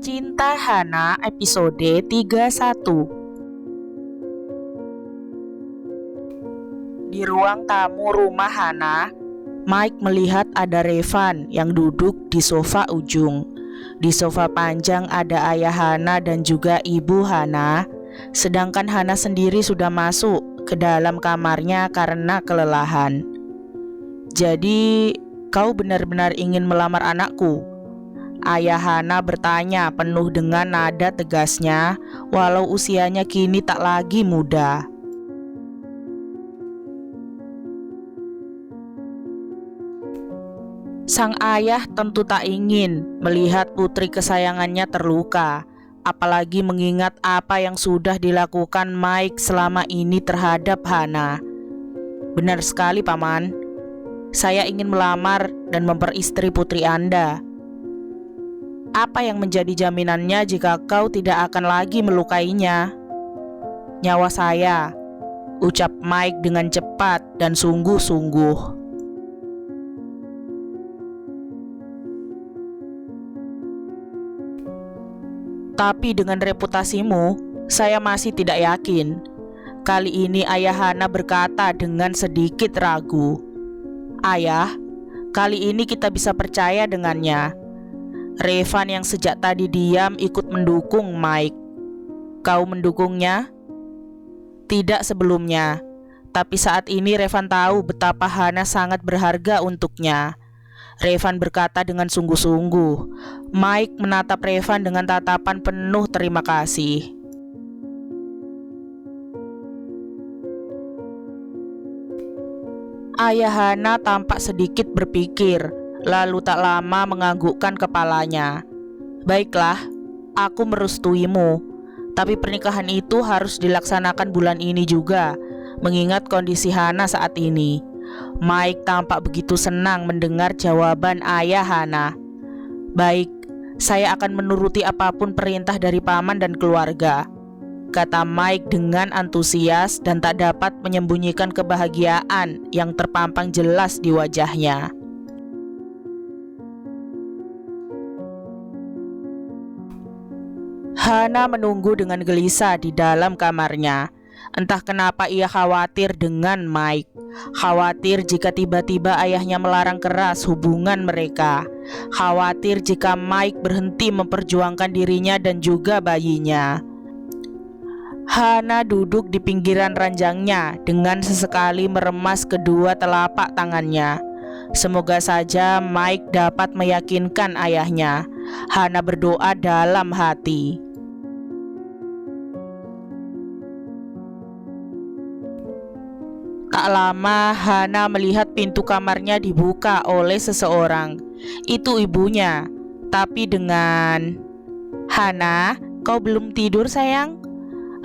Cinta Hana episode 31. Di ruang tamu rumah Hana, Mike melihat ada Revan yang duduk di sofa ujung. Di sofa panjang ada ayah Hana dan juga ibu Hana, sedangkan Hana sendiri sudah masuk ke dalam kamarnya karena kelelahan. "Jadi, kau benar-benar ingin melamar anakku?" Ayah Hana bertanya penuh dengan nada tegasnya, walau usianya kini tak lagi muda. Sang ayah tentu tak ingin melihat putri kesayangannya terluka, apalagi mengingat apa yang sudah dilakukan Mike selama ini terhadap Hana. "Benar sekali, Paman. Saya ingin melamar dan memperistri putri Anda. Apa yang menjadi jaminannya jika kau tidak akan lagi melukainya?" "Nyawa saya," ucap Mike dengan cepat dan sungguh-sungguh. "Tapi dengan reputasimu, saya masih tidak yakin." Kali ini ayah Hana berkata dengan sedikit ragu. "Ayah, kali ini kita bisa percaya dengannya." Revan yang sejak tadi diam ikut mendukung Mike. "Kau mendukungnya?" "Tidak sebelumnya, tapi saat ini Revan tahu betapa Hana sangat berharga untuknya." Revan berkata dengan sungguh-sungguh. Mike menatap Revan dengan tatapan penuh terima kasih. Ayah Hana tampak sedikit berpikir, lalu tak lama menganggukkan kepalanya. "Baiklah, aku merestuimu. Tapi pernikahan itu harus dilaksanakan bulan ini juga, mengingat kondisi Hana saat ini." Mike tampak begitu senang mendengar jawaban ayah Hana. "Baik, saya akan menuruti apapun perintah dari paman dan keluarga," kata Mike dengan antusias dan tak dapat menyembunyikan kebahagiaan yang terpampang jelas di wajahnya. Hana menunggu dengan gelisah di dalam kamarnya. Entah kenapa ia khawatir dengan Mike. Khawatir jika tiba-tiba ayahnya melarang keras hubungan mereka. Khawatir jika Mike berhenti memperjuangkan dirinya dan juga bayinya. Hana duduk di pinggiran ranjangnya dengan sesekali meremas kedua telapak tangannya. Semoga saja Mike dapat meyakinkan ayahnya. Hana berdoa dalam hati. Tak lama Hana melihat pintu kamarnya dibuka oleh seseorang. Itu ibunya, tapi dengan "Hana, kau belum tidur sayang?"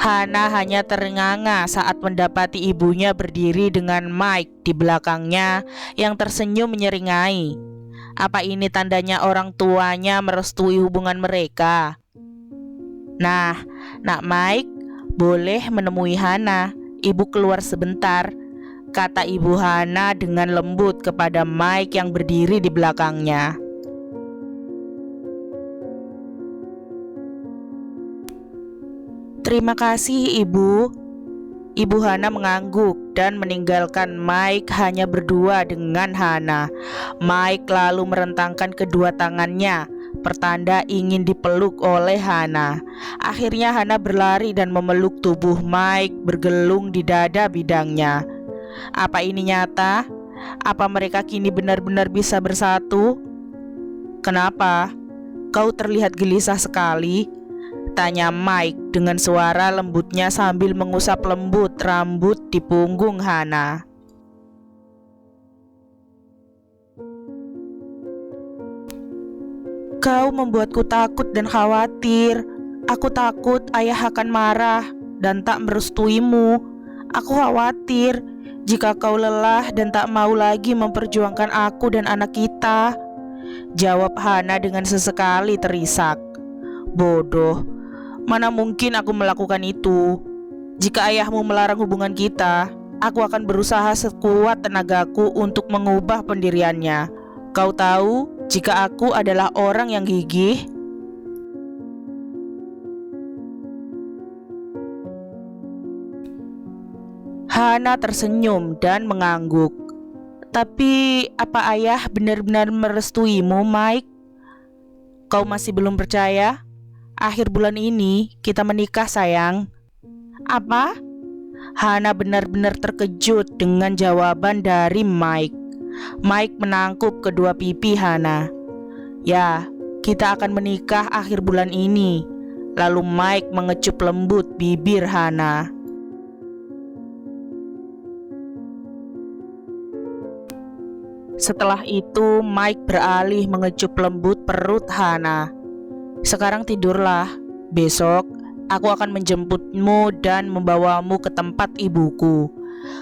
Hana hanya terenganga saat mendapati ibunya berdiri dengan Mike di belakangnya yang tersenyum menyeringai. Apa ini tandanya orang tuanya merestui hubungan mereka? "Nah, Nak Mike, boleh menemui Hana. Ibu keluar sebentar," kata ibu Hana dengan lembut kepada Mike yang berdiri di belakangnya. "Terima kasih, Ibu." Ibu Hana mengangguk dan meninggalkan Mike hanya berdua dengan Hana. Mike lalu merentangkan kedua tangannya, pertanda ingin dipeluk oleh Hana. Akhirnya Hana berlari dan memeluk tubuh Mike bergelung di dada bidangnya. Apa ini nyata? Apa mereka kini benar-benar bisa bersatu? "Kenapa? Kau terlihat gelisah sekali?" tanya Mike dengan suara lembutnya sambil mengusap lembut rambut di punggung Hana. "Kau membuatku takut dan khawatir. Aku takut ayah akan marah dan tak merestuimu. Aku khawatir jika kau lelah dan tak mau lagi memperjuangkan aku dan anak kita," jawab Hana dengan sesekali terisak. "Bodoh, mana mungkin aku melakukan itu. Jika ayahmu melarang hubungan kita, aku akan berusaha sekuat tenagaku untuk mengubah pendiriannya. Kau tahu, jika aku adalah orang yang gigih." Hana tersenyum dan mengangguk. Tapi apa ayah benar-benar merestuimu, Mike? Kau masih belum percaya? Akhir bulan ini kita menikah, sayang. Apa? Hana benar-benar terkejut dengan jawaban dari Mike. Mike menangkup kedua pipi Hana. Ya, kita akan menikah akhir bulan ini. Lalu Mike mengecup lembut bibir Hana. Setelah itu Mike beralih mengecup lembut perut Hana. Sekarang tidurlah. Besok aku akan menjemputmu dan membawamu ke tempat ibuku.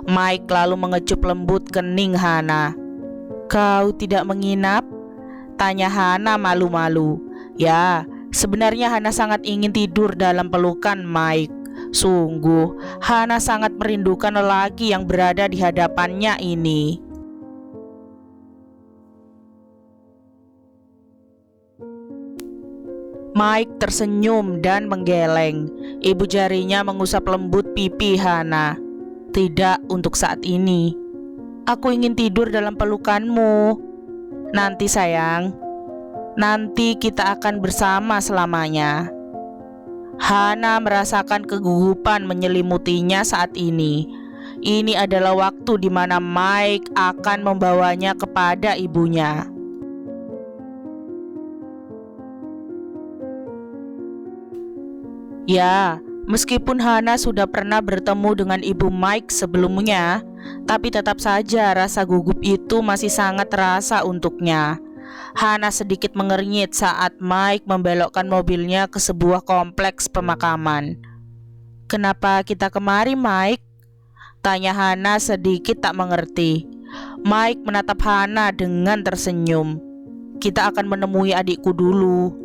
Mike lalu mengecup lembut kening Hana. Kau tidak menginap? Tanya Hana malu-malu. Ya, sebenarnya Hana sangat ingin tidur dalam pelukan Mike. Sungguh, Hana sangat merindukan lelaki yang berada di hadapannya ini. Mike tersenyum dan menggeleng. Ibu jarinya mengusap lembut pipi Hana. Tidak untuk saat ini. Aku ingin tidur dalam pelukanmu. Nanti sayang. Nanti kita akan bersama selamanya. Hana merasakan kegugupan menyelimutinya saat ini. Ini adalah waktu di mana Mike akan membawanya kepada ibunya. Ya, meskipun Hana sudah pernah bertemu dengan ibu Mike sebelumnya, tapi tetap saja rasa gugup itu masih sangat terasa untuknya. Hana sedikit mengernyit saat Mike membelokkan mobilnya ke sebuah kompleks pemakaman. Kenapa kita kemari, Mike? Tanya Hana sedikit tak mengerti. Mike menatap Hana dengan tersenyum. Kita akan menemui adikku dulu.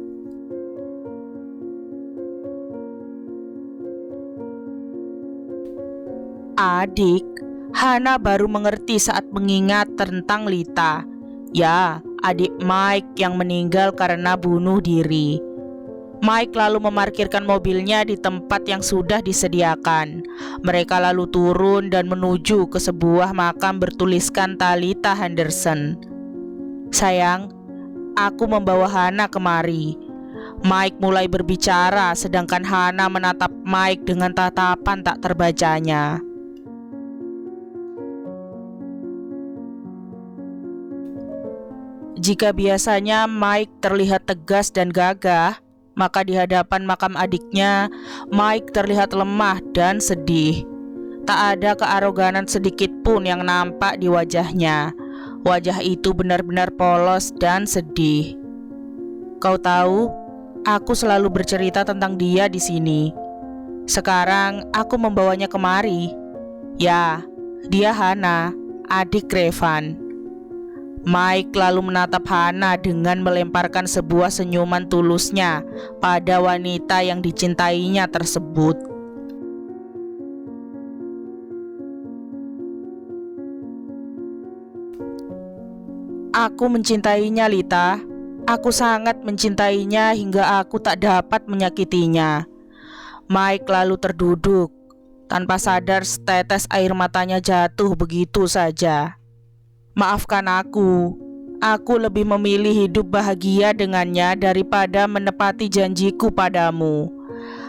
Adik? Hana baru mengerti saat mengingat tentang Lita. Ya, adik Mike yang meninggal karena bunuh diri. Mike lalu memarkirkan mobilnya di tempat yang sudah disediakan. Mereka lalu turun dan menuju ke sebuah makam bertuliskan Talita Henderson. Sayang, aku membawa Hana kemari. Mike mulai berbicara sedangkan Hana menatap Mike dengan tatapan tak terbacanya. Jika biasanya Mike terlihat tegas dan gagah, maka di hadapan makam adiknya, Mike terlihat lemah dan sedih. Tak ada kearoganan sedikit pun yang nampak di wajahnya. Wajah itu benar-benar polos dan sedih. Kau tahu, aku selalu bercerita tentang dia di sini. Sekarang aku membawanya kemari. Ya, dia Hana, adik Revan. Mike lalu menatap Hana dengan melemparkan sebuah senyuman tulusnya pada wanita yang dicintainya tersebut. Aku mencintainya, Lita. Aku sangat mencintainya hingga aku tak dapat menyakitinya. Mike lalu terduduk. Tanpa sadar setetes air matanya jatuh begitu saja. Maafkan aku lebih memilih hidup bahagia dengannya daripada menepati janjiku padamu.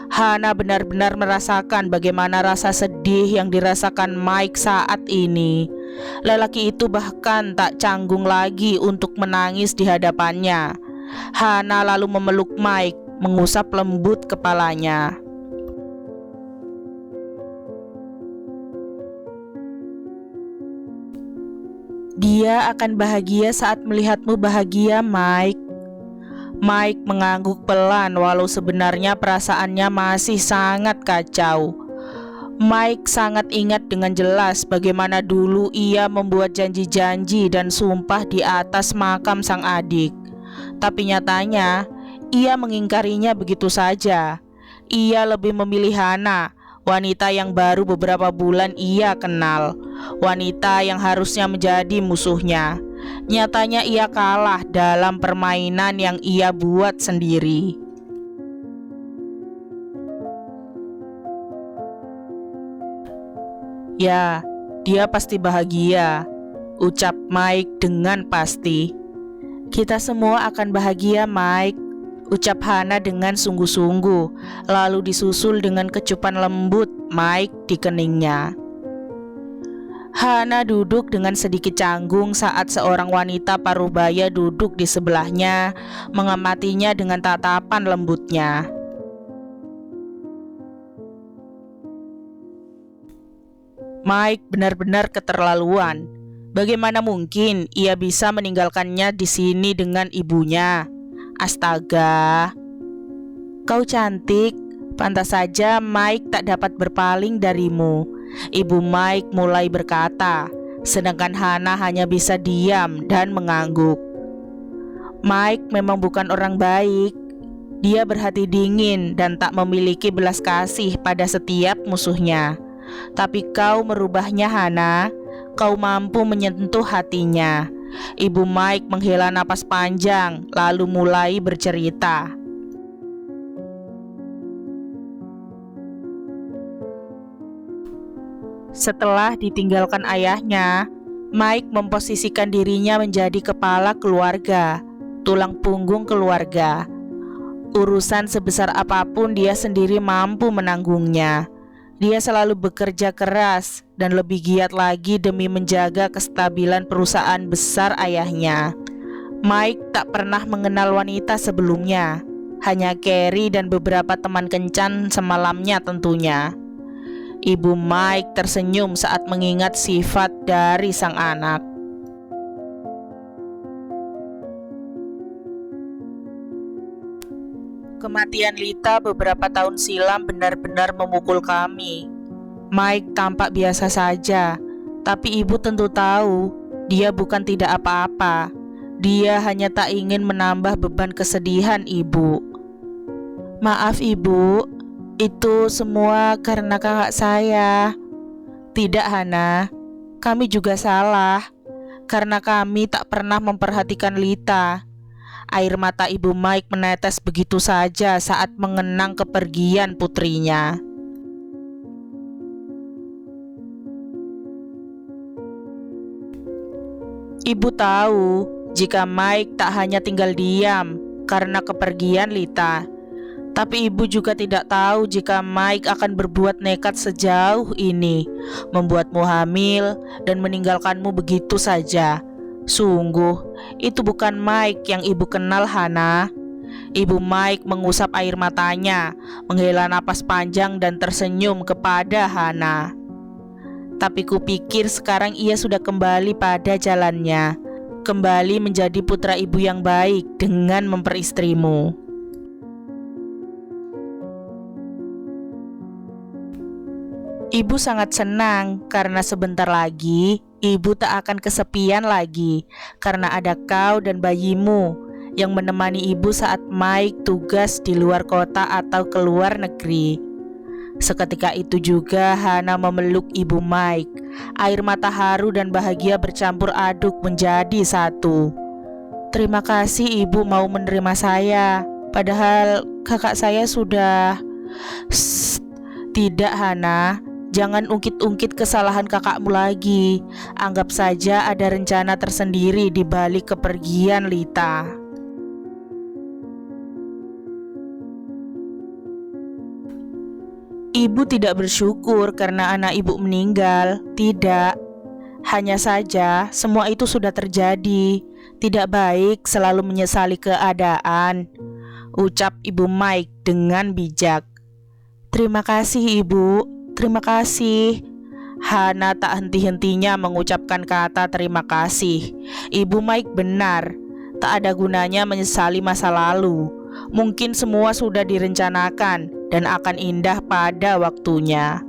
Hana benar-benar merasakan bagaimana rasa sedih yang dirasakan Mike saat ini. Lelaki itu bahkan tak canggung lagi untuk menangis di hadapannya. Hana lalu memeluk Mike, mengusap lembut kepalanya. Dia akan bahagia saat melihatmu bahagia, Mike. Mike mengangguk pelan walau sebenarnya perasaannya masih sangat kacau. Mike sangat ingat dengan jelas bagaimana dulu ia membuat janji-janji dan sumpah di atas makam sang adik. Tapi nyatanya, ia mengingkarinya begitu saja. Ia lebih memilih Hana, wanita yang baru beberapa bulan ia kenal. Wanita yang harusnya menjadi musuhnya. Nyatanya ia kalah dalam permainan yang ia buat sendiri. Ya, dia pasti bahagia, ucap Mike dengan pasti. Kita semua akan bahagia, Mike, ucap Hana dengan sungguh-sungguh, lalu disusul dengan kecupan lembut Mike di keningnya. Hana duduk dengan sedikit canggung saat seorang wanita parubaya duduk di sebelahnya, mengamatinya dengan tatapan lembutnya. Mike benar-benar keterlaluan. Bagaimana mungkin ia bisa meninggalkannya di sini dengan ibunya? Astaga. Kau cantik, pantas saja Mike tak dapat berpaling darimu. Ibu Mike mulai berkata, sedangkan Hana hanya bisa diam dan mengangguk. Mike memang bukan orang baik. Dia berhati dingin dan tak memiliki belas kasih pada setiap musuhnya. Tapi kau merubahnya, Hana. Kau mampu menyentuh hatinya. Ibu Mike menghela napas panjang, lalu mulai bercerita. Setelah ditinggalkan ayahnya, Mike memposisikan dirinya menjadi kepala keluarga, tulang punggung keluarga. Urusan sebesar apapun dia sendiri mampu menanggungnya. Dia selalu bekerja keras dan lebih giat lagi demi menjaga kestabilan perusahaan besar ayahnya. Mike tak pernah mengenal wanita sebelumnya, hanya Carrie dan beberapa teman kencan semalamnya tentunya. Ibu Mike tersenyum saat mengingat sifat dari sang anak. Kematian Lita beberapa tahun silam benar-benar memukul kami. Mike tampak biasa saja, tapi ibu tentu tahu dia bukan tidak apa-apa. Dia hanya tak ingin menambah beban kesedihan ibu. Maaf ibu, itu semua karena kakak saya. Tidak, Hana, kami juga salah karena kami tak pernah memperhatikan Lita. Air mata ibu Mike menetes begitu saja saat mengenang kepergian putrinya. Ibu tahu jika Mike tak hanya tinggal diam karena kepergian Lita, tapi ibu juga tidak tahu jika Mike akan berbuat nekat sejauh ini, membuatmu hamil dan meninggalkanmu begitu saja. Sungguh, itu bukan Mike yang ibu kenal, Hana. Ibu Mike mengusap air matanya, menghela napas panjang dan tersenyum kepada Hana. Tapi kupikir sekarang ia sudah kembali pada jalannya, kembali menjadi putra ibu yang baik dengan memperistrimu. Ibu sangat senang karena sebentar lagi ibu tak akan kesepian lagi karena ada kau dan bayimu yang menemani ibu saat Mike tugas di luar kota atau ke luar negeri. Seketika itu juga Hana memeluk ibu Mike. Air mata haru dan bahagia bercampur aduk menjadi satu. Terima kasih ibu mau menerima saya. Padahal kakak saya sudah... Tidak, Hana. Jangan ungkit-ungkit kesalahan kakakmu lagi. Anggap saja ada rencana tersendiri di balik kepergian Lita. Ibu tidak bersyukur karena anak ibu meninggal. Tidak. Hanya saja semua itu sudah terjadi. Tidak baik selalu menyesali keadaan, ucap ibu Mike dengan bijak. Terima kasih ibu. Terima kasih. Hana tak henti-hentinya mengucapkan kata terima kasih. Ibu Mike benar. Tak ada gunanya menyesali masa lalu. Mungkin semua sudah direncanakan dan akan indah pada waktunya.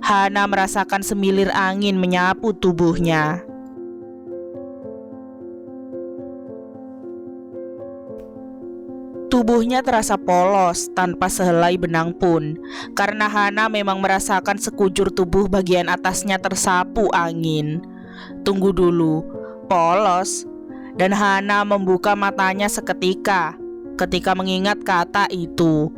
Hana merasakan semilir angin menyapu tubuhnya. Tubuhnya terasa polos tanpa sehelai benang pun, karena Hana memang merasakan sekujur tubuh bagian atasnya tersapu angin. Tunggu dulu, polos? Dan Hana membuka matanya seketika ketika mengingat kata itu.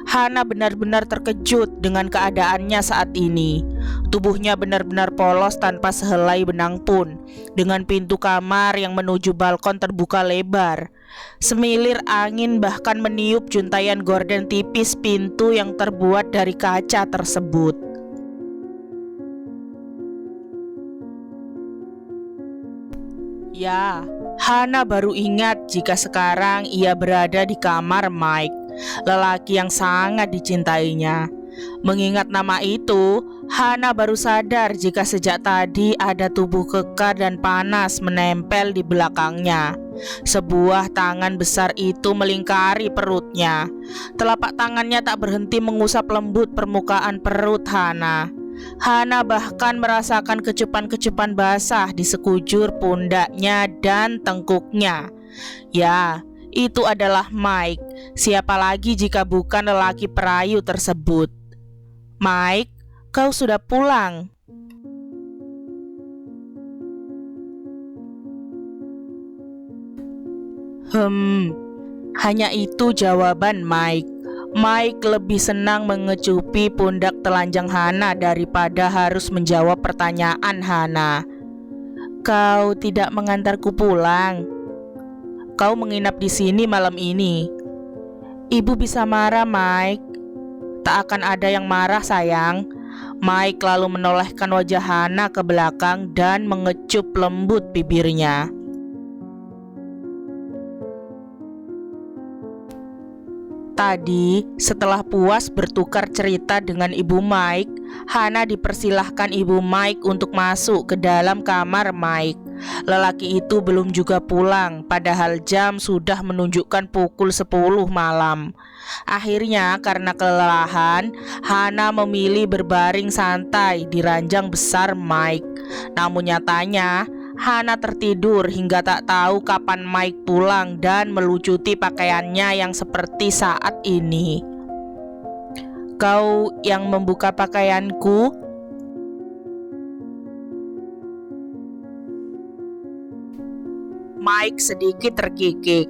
Hana benar-benar terkejut dengan keadaannya saat ini. Tubuhnya benar-benar polos tanpa sehelai benang pun, dengan pintu kamar yang menuju balkon terbuka lebar. Semilir angin bahkan meniup juntayan gorden tipis pintu yang terbuat dari kaca tersebut. Ya, Hana baru ingat jika sekarang ia berada di kamar Mike, lelaki yang sangat dicintainya. Mengingat nama itu, Hana baru sadar jika sejak tadi ada tubuh kekar dan panas menempel di belakangnya. Sebuah tangan besar itu melingkari perutnya. Telapak tangannya tak berhenti mengusap lembut permukaan perut Hana. Hana bahkan merasakan kecupan-kecupan basah di sekujur pundaknya dan tengkuknya. Ya, itu adalah Mike. Siapa lagi jika bukan lelaki perayu tersebut? Mike, kau sudah pulang. Hanya itu jawaban Mike. Mike lebih senang mengecupi pundak telanjang Hana daripada harus menjawab pertanyaan Hana. Kau tidak mengantarku pulang. Kau menginap di sini malam ini. Ibu bisa marah, Mike. Tak akan ada yang marah, sayang. Mike lalu menolehkan wajah Hana ke belakang dan mengecup lembut bibirnya. Tadi, setelah puas bertukar cerita dengan ibu Mike, Hana dipersilahkan ibu Mike untuk masuk ke dalam kamar Mike. Lelaki itu belum juga pulang, padahal jam sudah menunjukkan pukul 10 malam. Akhirnya, karena kelelahan, Hana memilih berbaring santai di ranjang besar Mike. Namun nyatanya, Hana tertidur hingga tak tahu kapan Mike pulang dan melucuti pakaiannya yang seperti saat ini. Kau yang membuka pakaianku? Mike sedikit terkikik.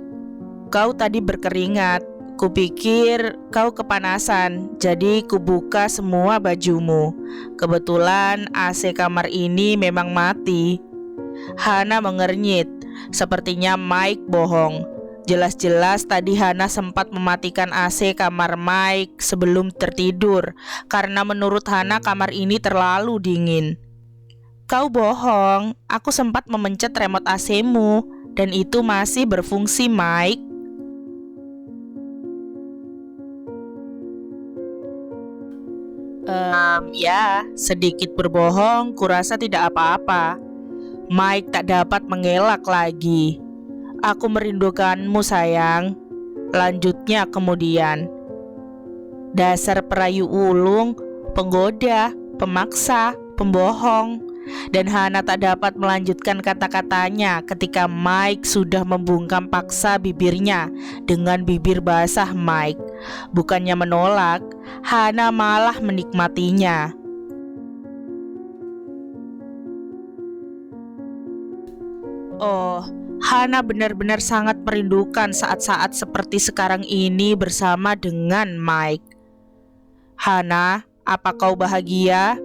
Kau tadi berkeringat. Kupikir kau kepanasan, jadi kubuka semua bajumu. Kebetulan AC kamar ini memang mati. Hana mengernyit. Sepertinya Mike bohong. Jelas-jelas tadi Hana sempat mematikan AC kamar Mike sebelum tertidur, karena menurut Hana kamar ini terlalu dingin. Kau bohong, aku sempat memencet remote AC-mu dan itu masih berfungsi, Mike. Ya, sedikit berbohong, kurasa tidak apa-apa. Mike tak dapat mengelak lagi. Aku merindukanmu, sayang. Lanjutnya kemudian. Dasar perayu ulung, penggoda, pemaksa, pembohong. Dan Hana tak dapat melanjutkan kata-katanya ketika Mike sudah membungkam paksa bibirnya dengan bibir basah Mike. Bukannya menolak, Hana malah menikmatinya. Oh, Hana benar-benar sangat merindukan saat-saat seperti sekarang ini bersama dengan Mike. Hana, apa kau bahagia?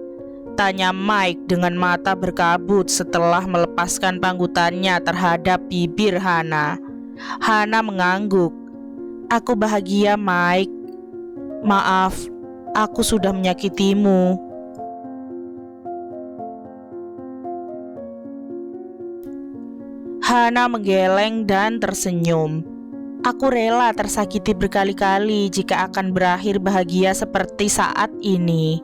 Tanya Mike dengan mata berkabut setelah melepaskan panggutannya terhadap bibir Hana. Hana mengangguk. Aku bahagia, Mike. Maaf, aku sudah menyakitimu. Hana menggeleng dan tersenyum. Aku rela tersakiti berkali-kali jika akan berakhir bahagia seperti saat ini.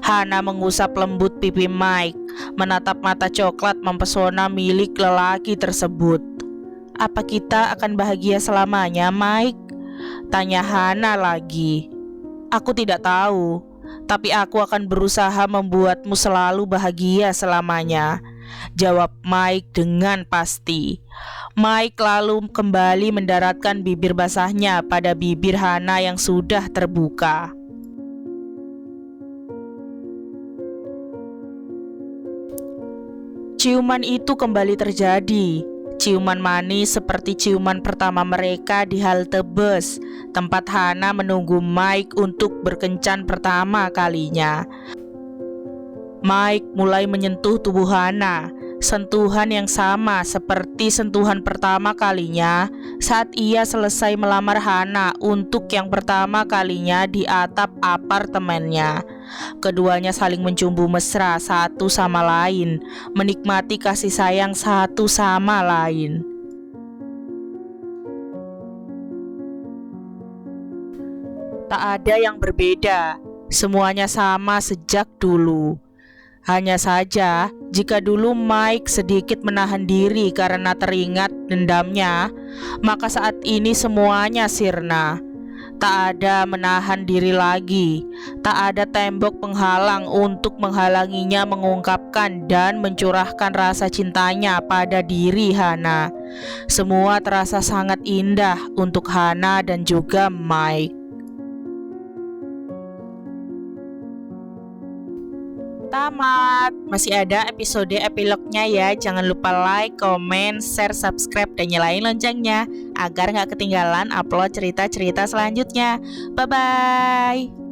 Hana mengusap lembut pipi Mike, menatap mata coklat mempesona milik lelaki tersebut. Apa kita akan bahagia selamanya, Mike? Tanya Hana lagi. Aku tidak tahu, tapi aku akan berusaha membuatmu selalu bahagia selamanya. Jawab Mike dengan pasti. Mike lalu kembali mendaratkan bibir basahnya pada bibir Hana yang sudah terbuka. Ciuman itu kembali terjadi. Ciuman manis seperti ciuman pertama mereka di halte bus, tempat Hana menunggu Mike untuk berkencan pertama kalinya. Mike mulai menyentuh tubuh Hana, sentuhan yang sama seperti sentuhan pertama kalinya saat ia selesai melamar Hana untuk yang pertama kalinya di atap apartemennya. Keduanya saling mencumbu mesra satu sama lain, menikmati kasih sayang satu sama lain. Tak ada yang berbeda, semuanya sama sejak dulu. Hanya saja, jika dulu Mike sedikit menahan diri karena teringat dendamnya, maka saat ini semuanya sirna. Tak ada menahan diri lagi, tak ada tembok penghalang untuk menghalanginya mengungkapkan dan mencurahkan rasa cintanya pada diri Hana. Semua terasa sangat indah untuk Hana dan juga Mike. Tamat. Masih ada episode epilognya ya. Jangan lupa like, comment, share, subscribe, dan nyalain loncengnya agar gak ketinggalan upload cerita-cerita selanjutnya. Bye-bye.